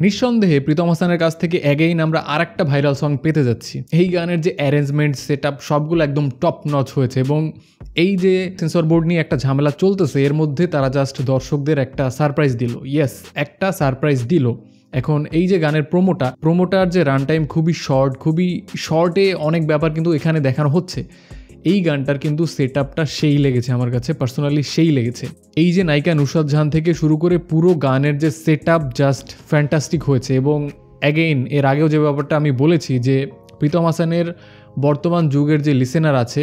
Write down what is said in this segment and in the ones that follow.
নিঃসন্দেহে প্রীতম হাসানের কাছ থেকে অ্যাগেইন আমরা আরেকটা ভাইরাল সং পেতে যাচ্ছি। এই গানের যে অ্যারেঞ্জমেন্ট, সেট আপ সবগুলো একদম টপ নচ হয়েছে এবং এই যে সেন্সর বোর্ড নিয়ে একটা ঝামেলা চলতেছে এর মধ্যে তারা জাস্ট দর্শকদের একটা সারপ্রাইজ দিল। ইয়েস, একটা সারপ্রাইজ দিল। এখন এই যে গানের প্রোমোটার যে রান টাইম খুবই শর্টে অনেক ব্যাপার কিন্তু এখানে দেখানো হচ্ছে। এই গানটার কিন্তু সেট আপটা সেই লেগেছে আমার কাছে, পার্সোনালি সেই লেগেছে। এই যে নায়িকা নুসরাত জাহান থেকে শুরু করে পুরো গানের যে সেট আপ জাস্ট ফ্যান্টাস্টিক হয়েছে। এবং অ্যাগেইন এর আগেও যে ব্যাপারটা আমি বলেছি যে প্রীতম হাসানের বর্তমান যুগের যে লিসেনার আছে,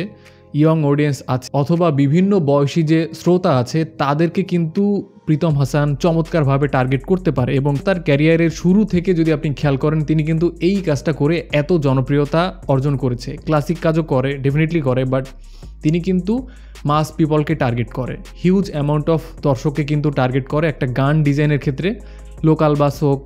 ইয়ং অডিয়েন্স আছে অথবা বিভিন্ন বয়সী যে শ্রোতা আছে, তাদেরকে কিন্তু প্রীতম হাসান চমৎকারভাবে টার্গেট করতে পারে। এবং তার ক্যারিয়ারের শুরু থেকে যদি আপনি খেয়াল করেন, তিনি কিন্তু এই কাজটা করে এত জনপ্রিয়তা অর্জন করেছে। ক্লাসিক কাজও করে, ডেফিনেটলি করে, বাট তিনি কিন্তু মাস পিপলকে টার্গেট করে, হিউজ অ্যামাউন্ট অফ দর্শককে কিন্তু টার্গেট করে একটা গান ডিজাইনের ক্ষেত্রে। লোকাল বাস হোক,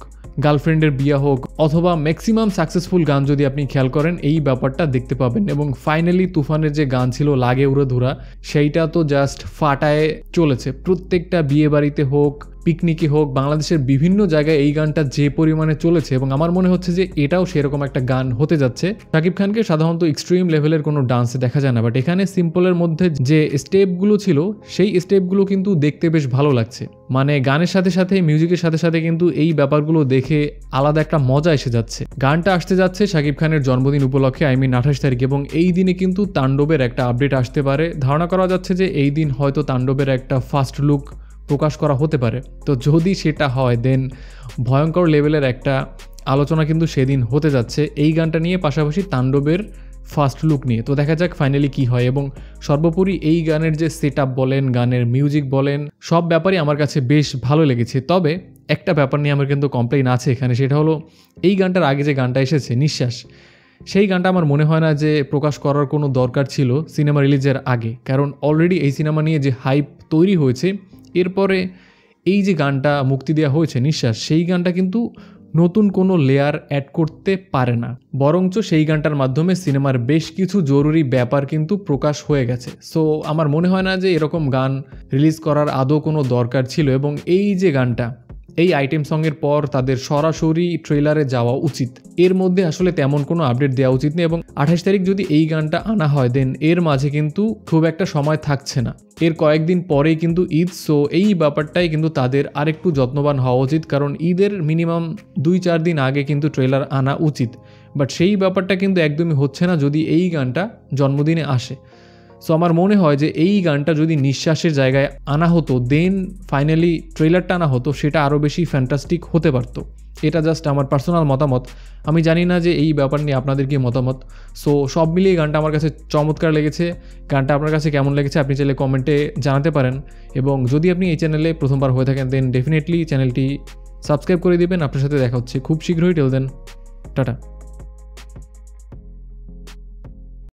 গার্লফ্রেন্ডের বিয়া হোক, অথবা ম্যাক্সিমাম সাকসেসফুল গান যদি আপনি খেয়াল করেন এই ব্যাপারটা দেখতে পাবেন। এবং ফাইনালি তুফানের যে গান ছিল লাগে উড়ে ধুরা, সেইটা তো জাস্ট ফাটায় চলেছে। প্রত্যেকটা বিয়ে বাড়িতে হোক, পিকনিকে হোক, বাংলাদেশের বিভিন্ন জায়গায় এই গানটা যে পরিমাণে চলেছে এবং আমার মনে হচ্ছে যে এটাও সেরকম একটা গান হতে যাচ্ছে। শাকিব খানকে সাধারণত এক্সট্রিম লেভেলের কোনো ডান্সে দেখা যায় না, বাট এখানে সিম্পলের মধ্যে যে স্টেপগুলো ছিল সেই স্টেপগুলো কিন্তু দেখতে বেশ ভালো লাগছে। মানে গানের সাথে সাথে, মিউজিকের সাথে সাথে কিন্তু এই ব্যাপারগুলো দেখে আলাদা একটা মজা এসে যাচ্ছে। গানটা আসতে যাচ্ছে শাকিব খানের জন্মদিন উপলক্ষে, 28 তারিখ, এবং এই দিনে কিন্তু তাণ্ডবের একটা আপডেট আসতে পারে। ধারণা করা যাচ্ছে যে এই দিন হয়তো তাণ্ডবের একটা ফার্স্ট লুক প্রকাশ করা হতে পারে। তো যদি সেটা হয় দেন ভয়ঙ্কর লেভেলের একটা আলোচনা কিন্তু সেদিন হতে যাচ্ছে এই গানটা নিয়ে, পাশাপাশি তাণ্ডবের ফার্স্ট লুক নিয়ে। তো দেখা যাক ফাইনালি কি হয়। এবং সর্বোপরি এই গানের যে সেট আপ বলেন, গানের মিউজিক বলেন, সব ব্যাপারই আমার কাছে বেশ ভালো লেগেছে। তবে একটা ব্যাপার নিয়ে আমার কিন্তু কমপ্লেইন আছে এখানে, সেটা হলো এই গানটার আগে যে গানটা এসেছে নিঃশ্বাস, সেই গানটা আমার মনে হয় না যে প্রকাশ করার কোনো দরকার ছিল সিনেমা রিলিজের আগে। কারণ অলরেডি এই সিনেমা নিয়ে যে হাইপ তৈরি হয়েছে, এরপরে এই যে গানটা মুক্তি দেওয়া হয়েছে নিঃশ্বাস, সেই গানটা কিন্তু নতুন কোনো লেয়ার অ্যাড করতে পারে না, বরঞ্চ সেই গানটার মাধ্যমে সিনেমার বেশ কিছু জরুরি ব্যাপার কিন্তু প্রকাশ হয়ে গেছে। সো আমার মনে হয় না যে এরকম গান রিলিজ করার আদৌ কোনো দরকার ছিল। এবং এই যে গানটা, এই আইটেম সঙ্গের পর তাদের সরাসরি ট্রেলারে যাওয়া উচিত। এর মধ্যে আসলে তেমন কোনো আপডেট দেওয়া উচিত নেই। এবং 28 তারিখ যদি এই গানটা আনা হয় দেন এর মাঝে কিন্তু খুব একটা সময় থাকছে না, এর কয়েকদিন পরেই কিন্তু ঈদ। সো এই ব্যাপারটাই কিন্তু তাদের আরেকটু যত্নবান হওয়া উচিত, কারণ ঈদের মিনিমাম 2-4 দিন আগে কিন্তু ট্রেলার আনা উচিত। বাট সেই ব্যাপারটা কিন্তু একদমই হচ্ছে না যদি এই গানটা জন্মদিনে আসে। সো আমার মনে হয় যে এই গানটা যদি নিঃশ্বাসের জায়গায় আনা হতো, দেন ফাইনালি ট্রেলারটা আনা হতো, সেটা আরও বেশি ফ্যান্টাস্টিক হতে পারতো। এটা জাস্ট আমার পার্সোনাল মতামত। আমি জানি না যে এই ব্যাপার নিয়ে আপনাদের কি মতামত। সো সব মিলিয়ে গানটা আমার কাছে চমৎকার লেগেছে। গানটা আপনার কাছে কেমন লেগেছে আপনি চাইলে কমেন্টে জানাতে পারেন। এবং যদি আপনি এই চ্যানেলে প্রথমবার হয়ে থাকেন দেন ডেফিনেটলি চ্যানেলটি সাবস্ক্রাইব করে দিবেন। আপনার সাথে দেখা হচ্ছে খুব শীঘ্রই। Till then, tata.